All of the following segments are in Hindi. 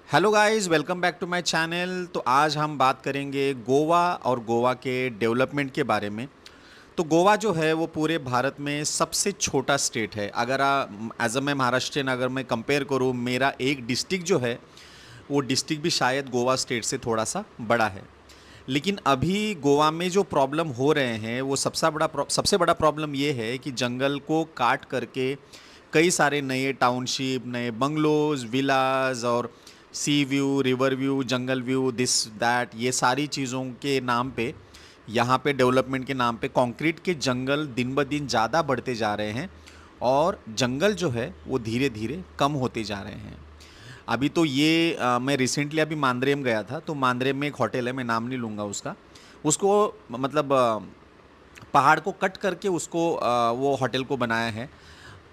Hello guys, welcome back to my channel. तो आज हम बात करेंगे गोवा और गोवा के डेवलपमेंट के बारे में। तो गोवा जो है वो पूरे भारत में सबसे छोटा स्टेट है। अगर एज अ मैं महाराष्ट्रियन अगर मैं कंपेयर करूँ, मेरा एक डिस्ट्रिक्ट जो है वो डिस्ट्रिक्ट भी शायद गोवा स्टेट से थोड़ा सा बड़ा है। लेकिन अभी गोवा में जो प्रॉब्लम हो रहे हैं वो सबसे बड़ा प्रॉब्लम ये है कि जंगल को काट करके कई सारे नए टाउनशिप, नए बंगलोज, विलाज और सी view, river view, jungle view, this that, ये सारी चीज़ों के नाम पे, यहाँ पे डेवलपमेंट के नाम पे कंक्रीट के जंगल दिन ब दिन ज़्यादा बढ़ते जा रहे हैं और जंगल जो है वो धीरे धीरे कम होते जा रहे हैं। अभी तो ये मैं रिसेंटली अभी मांद्रेम गया था। तो मांद्रेम में एक होटल है, मैं नाम नहीं लूँगा उसका। उसको मतलब पहाड़ को कट करके उसको वो होटल को बनाया है।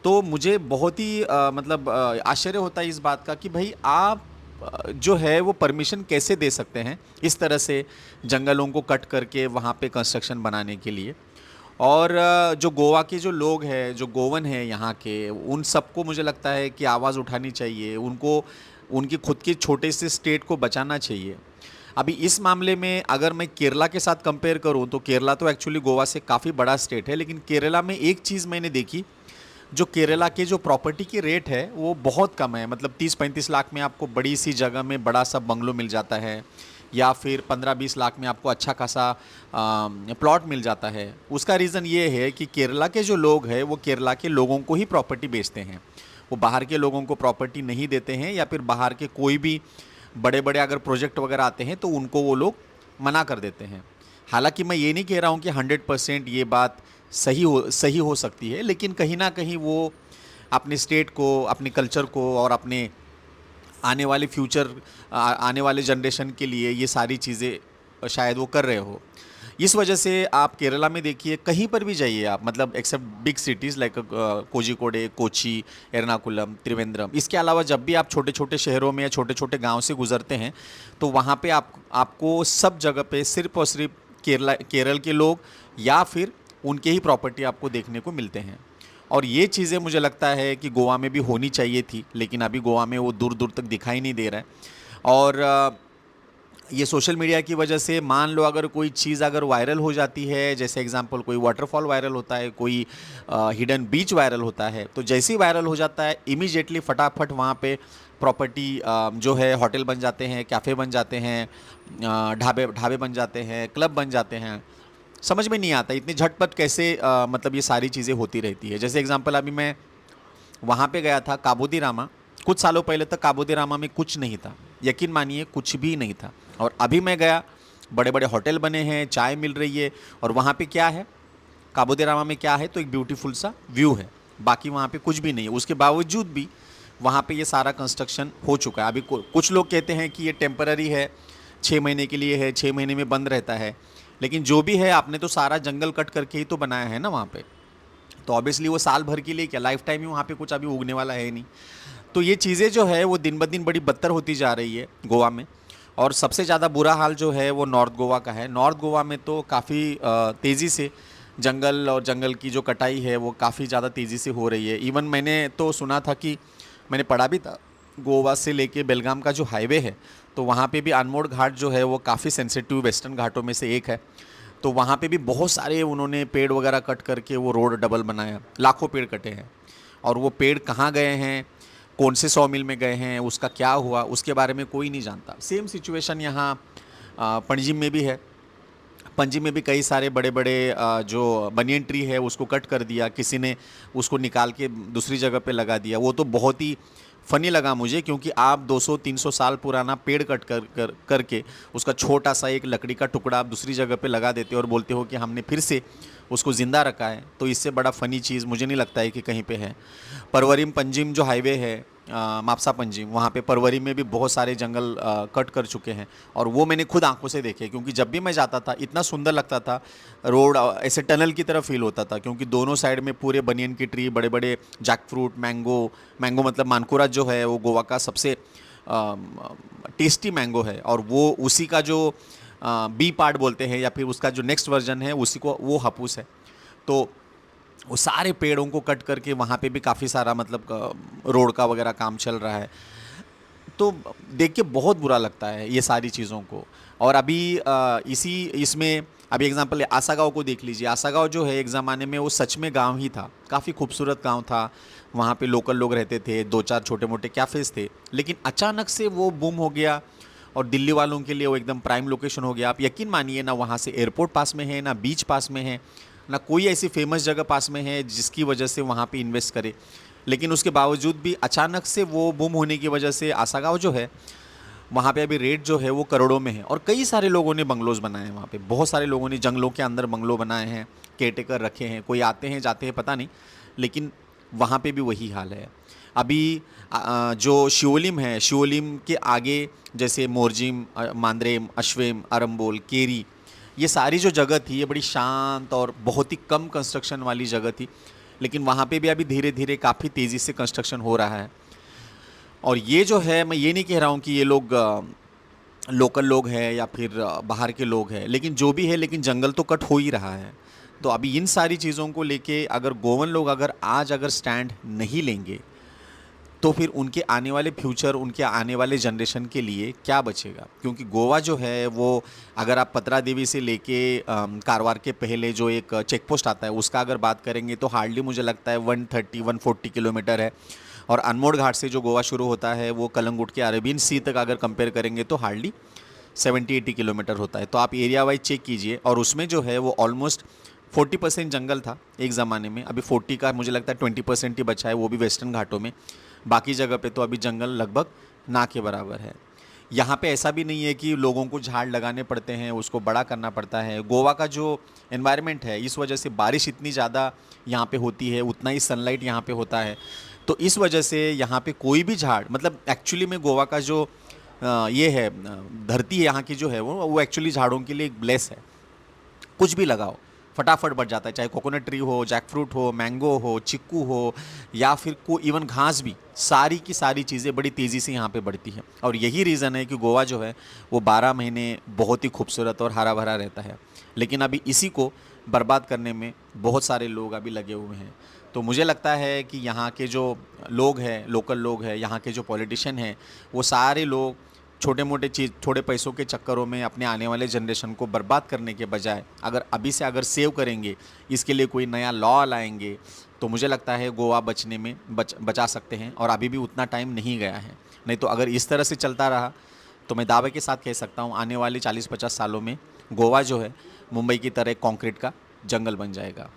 तो मुझे बहुत ही मतलब आश्चर्य होता है इस बात का कि भाई आप जो है वो परमिशन कैसे दे सकते हैं इस तरह से जंगलों को कट करके वहाँ पे कंस्ट्रक्शन बनाने के लिए। और जो गोवा के जो लोग हैं, जो गोवन हैं यहाँ के, उन सबको मुझे लगता है कि आवाज़ उठानी चाहिए। उनको उनकी खुद के छोटे से स्टेट को बचाना चाहिए। अभी इस मामले में अगर मैं केरला के साथ कंपेयर करूँ तो केरला तो एक्चुअली गोवा से काफ़ी बड़ा स्टेट है, लेकिन केरला में एक चीज़ मैंने देखी, जो केरला के जो प्रॉपर्टी की रेट है वो बहुत कम है। मतलब 30-35 लाख में आपको बड़ी सी जगह में बड़ा सा बंगलो मिल जाता है, या फिर 15-20 लाख में आपको अच्छा खासा प्लॉट मिल जाता है। उसका रीज़न ये है कि केरला के जो लोग हैं वो केरला के लोगों को ही प्रॉपर्टी बेचते हैं। वो बाहर के लोगों को प्रॉपर्टी नहीं देते हैं, या फिर बाहर के कोई भी बड़े बड़े अगर प्रोजेक्ट वगैरह आते हैं तो उनको वो लोग मना कर देते हैं। हालांकि मैं ये नहीं कह रहा हूँ कि 100% ये बात सही हो सकती है, लेकिन कहीं ना कहीं वो अपने स्टेट को, अपने कल्चर को और अपने आने वाले जनरेशन के लिए ये सारी चीज़ें शायद वो कर रहे हो। इस वजह से आप केरला में देखिए, कहीं पर भी जाइए आप, मतलब except big cities like Kozhikode, Kochi, Ernakulam, Trivandrum, इसके अलावा जब भी आप छोटे छोटे शहरों में या छोटे छोटे गांव से गुजरते हैं तो वहाँ पे आपको सब जगह पे सिर्फ और सिर्फ केरल के लोग या फिर उनके ही प्रॉपर्टी आपको देखने को मिलते हैं। और ये चीज़ें मुझे लगता है कि गोवा में भी होनी चाहिए थी, लेकिन अभी गोवा में वो दूर दूर तक दिखाई नहीं दे रहा है। और ये सोशल मीडिया की वजह से मान लो अगर कोई चीज़ अगर वायरल हो जाती है, जैसे एग्जांपल कोई वाटरफॉल वायरल होता है, कोई हिडन बीच वायरल होता है, तो जैसे ही वायरल हो जाता है इमीडिएटली फटाफट वहाँ पे प्रॉपर्टी जो है होटल बन जाते हैं, कैफ़े बन जाते हैं, ढाबे ढाबे बन जाते हैं, क्लब बन जाते हैं। समझ में नहीं आता इतनी झटपट कैसे मतलब ये सारी चीज़ें होती रहती है। जैसे एग्जांपल अभी मैं वहाँ पे गया था काबोदी रामा। कुछ सालों पहले तक काबोदी रामा में कुछ नहीं था, यकीन मानिए कुछ भी नहीं था। और अभी मैं गया, बड़े बड़े होटल बने हैं, चाय मिल रही है। और वहाँ पे क्या है, काबोदी रामा में क्या है, तो एक ब्यूटीफुल सा व्यू है, बाकी वहाँ पे कुछ भी नहीं है। उसके बावजूद भी वहाँ पे ये सारा कंस्ट्रक्शन हो चुका है। अभी कुछ लोग कहते हैं कि ये टेम्पररी है, 6 महीने के लिए है, 6 महीने में बंद रहता है। लेकिन जो भी है, आपने तो सारा जंगल कट करके ही तो बनाया है ना वहाँ पे। तो ऑब्वियसली वो साल भर के लिए क्या, लाइफ टाइम ही वहाँ पे कुछ अभी उगने वाला है ही नहीं। तो ये चीज़ें जो है वो दिन ब दिन बड़ी बदतर होती जा रही है गोवा में। और सबसे ज़्यादा बुरा हाल जो है वो नॉर्थ गोवा का है। नॉर्थ गोवा में तो काफ़ी तेज़ी से जंगल और जंगल की जो कटाई है वो काफ़ी ज़्यादा तेज़ी से हो रही है। इवन मैंने तो सुना था कि, मैंने पढ़ा भी था, गोवा से लेके बेलगाम का जो हाईवे है तो वहाँ पे भी अनमोड घाट जो है वो काफ़ी सेंसिटिव वेस्टर्न घाटों में से एक है। तो वहाँ पे भी बहुत सारे उन्होंने पेड़ वगैरह कट करके वो रोड डबल बनाया, लाखों पेड़ कटे हैं। और वो पेड़ कहाँ गए हैं, कौन से 100 मील में गए हैं, उसका क्या हुआ, उसके बारे में कोई नहीं जानता। सेम सिचुएशन यहाँ पणजी में भी है। पणजी में भी कई सारे बड़े बड़े जो बनियन ट्री है उसको कट कर दिया किसी ने, उसको निकाल के दूसरी जगह पे लगा दिया। वो तो बहुत ही फ़नी लगा मुझे, क्योंकि आप 200-300 साल पुराना पेड़ कट करके उसका छोटा सा एक लकड़ी का टुकड़ा आप दूसरी जगह पे लगा देते हो और बोलते हो कि हमने फिर से उसको ज़िंदा रखा है। तो इससे बड़ा फ़नी चीज़ मुझे नहीं लगता है कि कहीं पे है। परवरिम पंजिम जो हाईवे है, मापसा पंजिम, वहाँ पे परवरी में भी बहुत सारे जंगल कट कर चुके हैं। और वो मैंने खुद आंखों से देखे, क्योंकि जब भी मैं जाता था इतना सुंदर लगता था। रोड ऐसे टनल की तरह फील होता था, क्योंकि दोनों साइड में पूरे बनियन की ट्री, बड़े बड़े जैक फ्रूट, मैंगो। मैंगो मतलब मानकुरा जो है वो गोवा का सबसे टेस्टी मैंगो है, और वो उसी का जो बी पार्ट बोलते हैं, या फिर उसका जो नेक्स्ट वर्जन है उसी को वो हापूस है। तो वो सारे पेड़ों को कट करके वहाँ पे भी काफ़ी सारा मतलब रोड का वगैरह काम चल रहा है। तो देख के बहुत बुरा लगता है ये सारी चीज़ों को। और अभी इसी इसमें अभी एग्जांपल आसा गाँव को देख लीजिए। आसा गाँव जो है एक ज़माने में वो सच में गाँव ही था, काफ़ी खूबसूरत गाँव था, वहाँ पे लोकल लोग रहते थे, 2-4 छोटे-मोटे कैफ़ेज़ थे, लेकिन अचानक से वो बूम हो गया और दिल्ली वालों के लिए वो एकदम प्राइम लोकेशन हो गया। आप यकीन मानिए ना वहाँ से एयरपोर्ट पास में है, ना बीच पास में है, ना कोई ऐसी फेमस जगह पास में है जिसकी वजह से वहाँ पे इन्वेस्ट करे। लेकिन उसके बावजूद भी अचानक से वो बूम होने की वजह से आसा गाँव जो है, वहाँ पे अभी रेट जो है वो करोड़ों में है और कई सारे लोगों ने बंगलोज़ बनाए हैं वहाँ पे। बहुत सारे लोगों ने जंगलों के अंदर बंगलो बनाए हैं, केयरटेकर रखे हैं, कोई आते हैं जाते हैं पता नहीं, लेकिन वहाँ पे भी वही हाल है। अभी जो शिवोलिम है, शिवोलिम के आगे जैसे मोरजिम, मांद्रेम, अश्वेम, अरम्बोल, केरी, ये सारी जो जगह थी ये बड़ी शांत और बहुत ही कम कंस्ट्रक्शन वाली जगह थी, लेकिन वहाँ पे भी अभी धीरे धीरे काफ़ी तेज़ी से कंस्ट्रक्शन हो रहा है। और ये जो है, मैं ये नहीं कह रहा हूँ कि ये लोग लोकल लोग हैं या फिर बाहर के लोग हैं, लेकिन जो भी है, लेकिन जंगल तो कट हो ही रहा है। तो अभी इन सारी चीज़ों को लेके अगर गोवन लोग अगर आज अगर स्टैंड नहीं लेंगे तो फिर उनके आने वाले फ्यूचर, उनके आने वाले जनरेशन के लिए क्या बचेगा? क्योंकि गोवा जो है वो, अगर आप पतरा देवी से लेके कारवार के पहले जो एक चेक पोस्ट आता है उसका अगर बात करेंगे तो हार्डली मुझे लगता है 130-140 किलोमीटर है। और अनमोड़ घाट से जो गोवा शुरू होता है वो कलंगुट के अरेबियन सी तक अगर कंपेयर करेंगे तो हार्डली 70-80 किलोमीटर होता है। तो आप एरिया वाइज चेक कीजिए, और उसमें जो है वो ऑलमोस्ट 40% जंगल था एक ज़माने में, अभी 40 का मुझे लगता है 20% ही बचा है, वो भी वेस्टर्न घाटों में। बाकी जगह पे तो अभी जंगल लगभग ना के बराबर है। यहाँ पे ऐसा भी नहीं है कि लोगों को झाड़ लगाने पड़ते हैं, उसको बड़ा करना पड़ता है। गोवा का जो एनवायरनमेंट है, इस वजह से बारिश इतनी ज़्यादा यहाँ पे होती है, उतना ही सनलाइट यहाँ पे होता है, तो इस वजह से यहाँ पे कोई भी झाड़, मतलब एक्चुअली में गोवा का जो ये है धरती है यहाँ की जो है वो एक्चुअली झाड़ों के लिए एक ब्लेस है। कुछ भी लगाओ फटाफट बढ़ जाता है, चाहे कोकोनट ट्री हो, जैकफ्रूट हो, मैंगो हो, चिक्कू हो, या फिर कोई इवन घास भी, सारी की सारी चीज़ें बड़ी तेज़ी से यहाँ पे बढ़ती हैं। और यही रीज़न है कि गोवा जो है वो 12 महीने बहुत ही खूबसूरत और हरा भरा रहता है। लेकिन अभी इसी को बर्बाद करने में बहुत सारे लोग अभी लगे हुए हैं। तो मुझे लगता है कि यहाँ के जो लोग हैं, लोकल लोग हैं, यहाँ के जो पॉलिटिशियन हैं, वो सारे लोग छोटे मोटे चीज़, थोड़े पैसों के चक्करों में अपने आने वाले जनरेशन को बर्बाद करने के बजाय अगर अभी से अगर सेव करेंगे, इसके लिए कोई नया लॉ लाएंगे, तो मुझे लगता है गोवा बचने में बचा सकते हैं। और अभी भी उतना टाइम नहीं गया है। नहीं तो अगर इस तरह से चलता रहा तो मैं दावे के साथ कह सकता हूँ आने वाले 40-50 सालों में गोवा जो है मुंबई की तरह कंक्रीट का जंगल बन जाएगा।